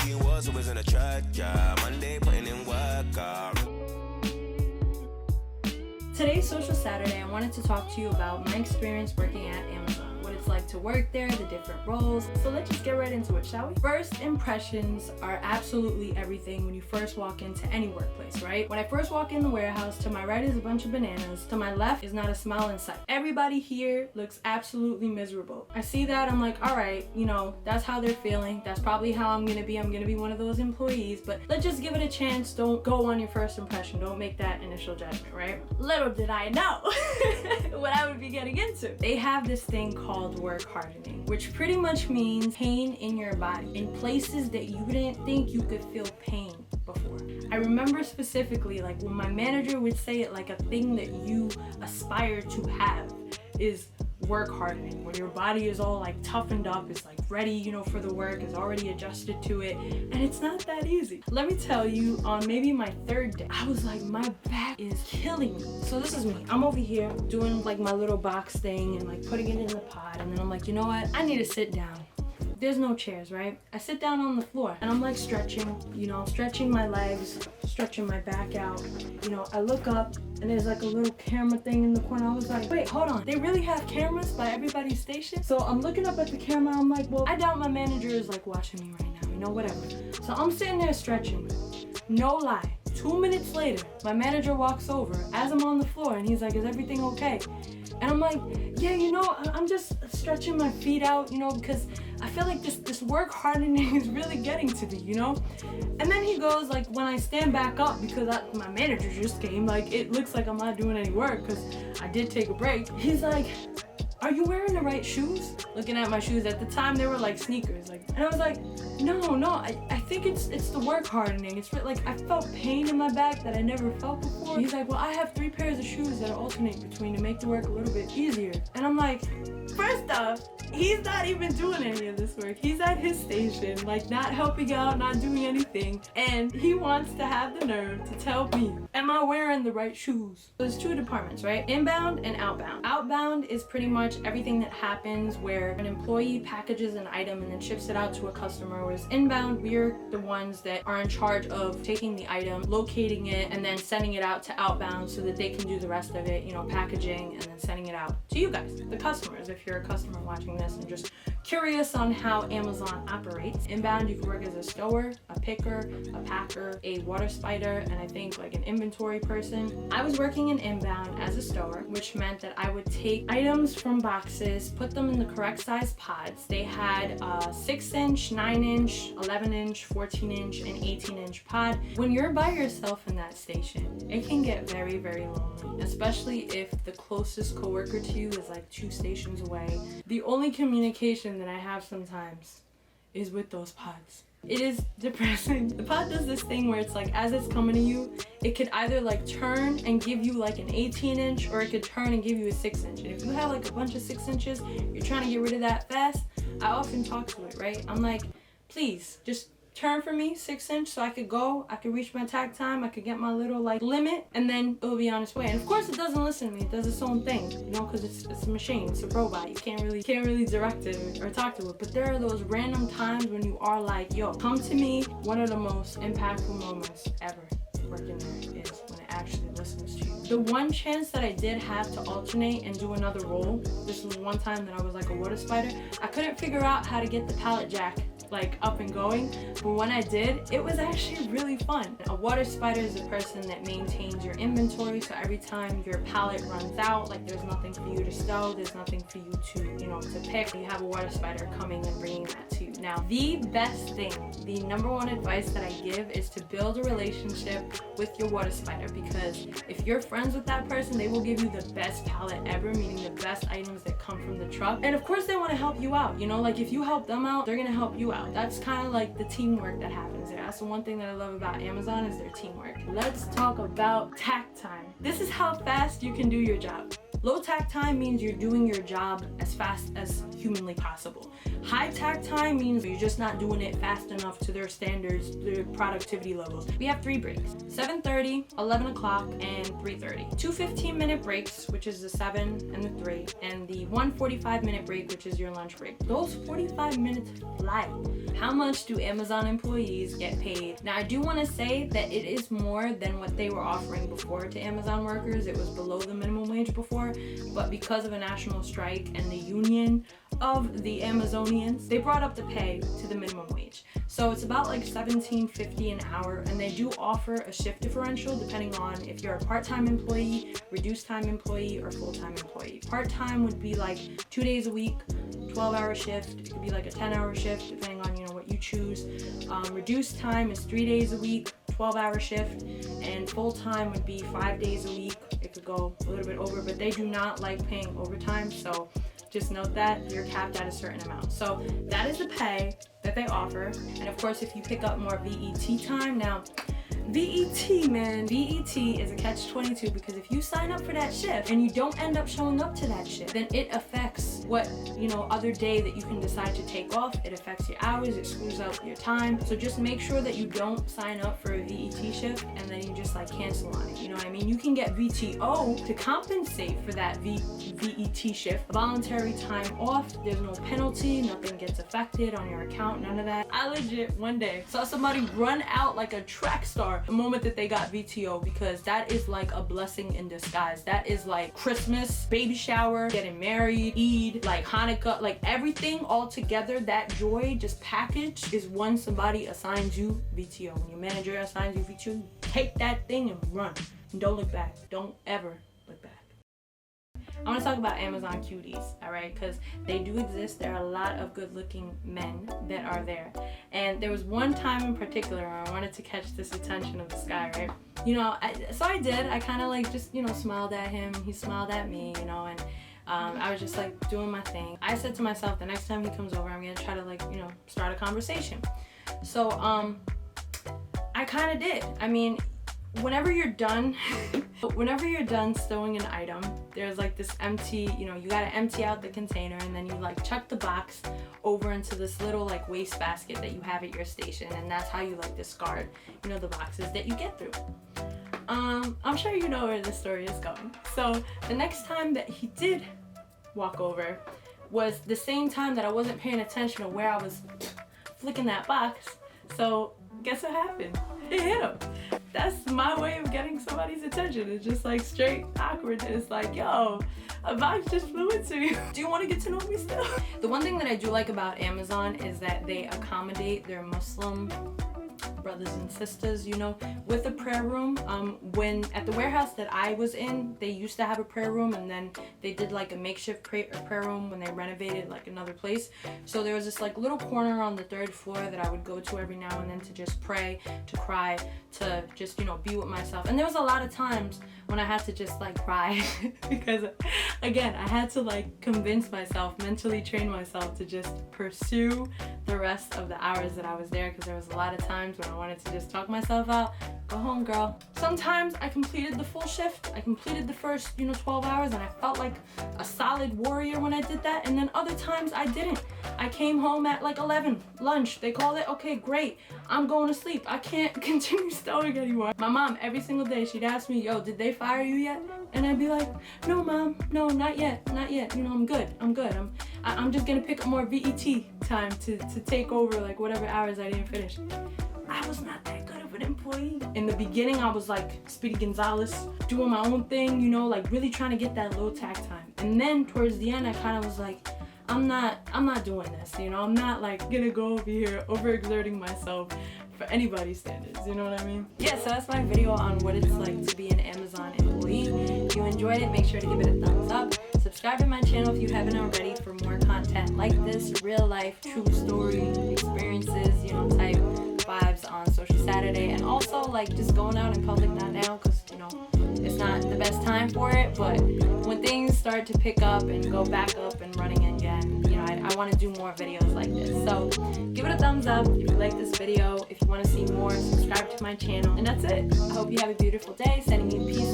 she was always in a truck, yeah. Monday putting in work, Today's Social Saturday, I wanted to talk to you about my experience working at Amazon, what it's like to work there, the different roles. So let's just get right into it, shall we? First impressions are absolutely everything when you first walk into any workplace, right? When I first walk in the warehouse, to my right is a bunch of bananas, to my left is not a smile in sight. Everybody here looks absolutely miserable. I see that, I'm like, all right, you know, that's how they're feeling. That's probably how I'm gonna be. I'm gonna be one of those employees, but let's just give it a chance. Don't go on your first impression. Don't make that initial judgment, right? Little did I know what I would be getting into. They have this thing called work hardening, which pretty much means pain in your body in places that you didn't think you could feel pain before. I remember specifically, like, when my manager would say it, like a thing that you aspire to have is work hardening, where your body is all like toughened up, it's like ready, you know, for the work, is already adjusted to it, and it's not that easy. Let me tell you, on maybe my third day, I was like, my back is killing me. So this is me. I'm over here doing like my little box thing and like putting it in the pod, and then I'm like, you know what? I need to sit down. There's no chairs, right? I sit down on the floor and I'm like stretching, you know, stretching my legs, stretching my back out. You know, I look up and there's like a little camera thing in the corner. I was like, wait, hold on. They really have cameras by everybody's station? So I'm looking up at the camera. I'm like, well, I doubt my manager is like watching me right now, you know, whatever. So I'm sitting there stretching. No lie. 2 minutes later, my manager walks over as I'm on the floor and he's like, is everything okay? And I'm like, yeah, you know, I'm just stretching my feet out, you know, because I feel like this work hardening is really getting to me, you know? And then he goes, like, when I stand back up, because my manager just came, like, it looks like I'm not doing any work because I did take a break. He's like, are you wearing the right shoes? Looking at my shoes, at the time they were like sneakers, like, and I was like, no, I think it's the work hardening. It's like, I felt pain in my back that I never felt before. He's like, well, I have 3 pairs of shoes that I alternate between to make the work a little bit easier. And I'm like, first off, he's not even doing any of this work. He's at his station, like, not helping out, not doing anything. And he wants to have the nerve to tell me, am I wearing the right shoes? There's 2 departments, right? Inbound and outbound. Outbound is pretty much everything that happens where an employee packages an item and then ships it out to a customer, whereas inbound, we're the ones that are in charge of taking the item, locating it, and then sending it out to outbound so that they can do the rest of it, you know, packaging and then sending it out to you guys, the customers, if you're a customer watching this and just curious on how Amazon operates. Inbound, you can work as a stower, a picker, a packer, a water spider, and I think like an inventory person. I was working in inbound as a stower, which meant that I would take items from boxes, put them in the correct size pods. They had a 6-inch, 9-inch, 11-inch, 14-inch, and 18-inch pod. When you're by yourself in that station, it can get very, very lonely, especially if the closest coworker to you is like 2 stations away. The only communication that I have sometimes is with those pods. It is depressing. The pod does this thing where it's like, as it's coming to you, it could either like turn and give you like an 18-inch or it could turn and give you a 6-inch. And if you have like a bunch of 6 inches, you're trying to get rid of that fast, I often talk to it, right? I'm like, please, just turn for me 6-inch so I could go, I could reach my tag time, I could get my little like limit, and then it'll be on its way. And of course it doesn't listen to me, it does its own thing, you know, because it's a machine, it's a robot. You can't really direct it or talk to it. But there are those random times when you are like, yo, come to me. One of the most impactful moments ever working there is when it actually listens to you. The one chance that I did have to alternate and do another role, this was one time that I was like a water spider. I couldn't figure out how to get the pallet jack like up and going, but when I did, it was actually really fun. A water spider is a person that maintains your inventory, so every time your pallet runs out, like there's nothing for you to stow, there's nothing for you to, you know, to pick, you have a water spider coming and bringing that to you. Now, the best thing, the number one advice that I give is to build a relationship with your water spider, because if you're friends with that person, they will give you the best pallet ever, meaning the best items that come from the truck. And of course they want to help you out, you know, like if you help them out, they're gonna help you out. That's kind of like the teamwork that happens there. That's the one thing that I love about Amazon is their teamwork. Let's talk about tack time. This is how fast you can do your job. Low tack time means you're doing your job as fast as humanly possible. High tack time means you're just not doing it fast enough to their standards, their productivity levels. We have 3 breaks: 7:30, 11 o'clock, and 3:30. 2 15-minute breaks, which is the 7 and the 3, and the 1 45-minute break, which is your lunch break. Those 45 minutes fly. How much do Amazon employees get paid? Now, I do want to say that it is more than what they were offering before to Amazon workers. It was below the minimum wage before, but because of a national strike and the union of the Amazonians, they brought up the pay to the minimum wage. So it's about like $17.50 an hour, and they do offer a shift differential depending on if you're a part-time employee, reduced time employee, or full-time employee. Part-time would be like 2 days a week, 12-hour shift. It could be like a 10-hour shift depending on what you choose. Reduced time is 3 days a week, 12-hour shift, and full-time would be 5 days a week. It could go a little bit over, but they do not like paying overtime, so just note that you're capped at a certain amount. So that is the pay that they offer. And of course, if you pick up more VET time, now VET, man, VET is a catch-22, because if you sign up for that shift and you don't end up showing up to that shift, then it affects what, other day that you can decide to take off. It affects your hours, it screws up your time. So just make sure that you don't sign up for a VET shift and then you just cancel on it. You know what I mean? You can get VTO to compensate for that VET shift. Voluntary time off, there's no penalty, nothing gets affected on your account, none of that. I legit one day saw somebody run out like a track star the moment that they got VTO, because that is like a blessing in disguise. That is like Christmas, baby shower, getting married, Eid, like Hanukkah, like everything all together. That joy just packaged is when somebody assigns you VTO. When your manager assigns you VTO, you take that thing and run. And don't look back. Don't ever look back. I want to talk about Amazon cuties, all right, because they do exist. There are a lot of good-looking men that are there, and there was one time in particular where I wanted to catch this attention of this guy, right? So I did. I kind of just smiled at him. He smiled at me, and I was just doing my thing. I said to myself, the next time he comes over, I'm gonna try to start a conversation. So I kind of did. I mean, whenever you're done stowing an item, there's this empty, you gotta empty out the container, and then you chuck the box over into this little waste basket that you have at your station, and that's how you discard the boxes that you get through. I'm sure you know where this story is going. So the next time that he did walk over was the same time that I wasn't paying attention to where I was flicking that box. So guess what happened? It hit him. That's my way of getting somebody's attention. It's just straight awkward. It's yo, a box just flew into you. Do you want to get to know me still? The one thing that I do like about Amazon is that they accommodate their Muslim brothers and sisters, with a prayer room. When at the warehouse that I was in, they used to have a prayer room, and then they did a makeshift prayer room when they renovated another place. So there was this little corner on the 3rd floor that I would go to every now and then to just pray, to cry, to just be with myself. And there was a lot of times when I had to just cry because again, I had to convince myself, mentally train myself to just pursue the rest of the hours that I was there, because there was a lot of times when I wanted to just talk myself out. Go home, girl. Sometimes I completed the full shift. I completed the first 12 hours, and I felt like a solid warrior when I did that. And then other times I didn't. I came home at 11, lunch. They called it, okay, great. I'm going to sleep. I can't continue stowing anymore. My mom, every single day, she'd ask me, yo, did they fire you yet? And I'd be like, no, mom, no, not yet. I'm good. I'm just gonna pick up more VET time to take over whatever hours I didn't finish. I was not that good of an employee. In the beginning, I was Speedy Gonzalez, doing my own thing, really trying to get that low tack time. And then towards the end, I kind of was I'm not doing this, I'm not gonna go over here overexerting myself for anybody's standards, you know what I mean? Yeah, so that's my video on what it's like to be an Amazon employee. If you enjoyed it, make sure to give it a thumbs up. Subscribe to my channel if you haven't already for more content like this, real life, true story, experiences, type vibes on Social Saturday. And also just going out in public, not now, because it's not the best time for it, but when things start to pick up and go back up and running again, I want to do more videos like this. So give it a thumbs up if you like this video. If you want to see more, subscribe to my channel. And that's it. I hope you have a beautiful day. Sending you peace,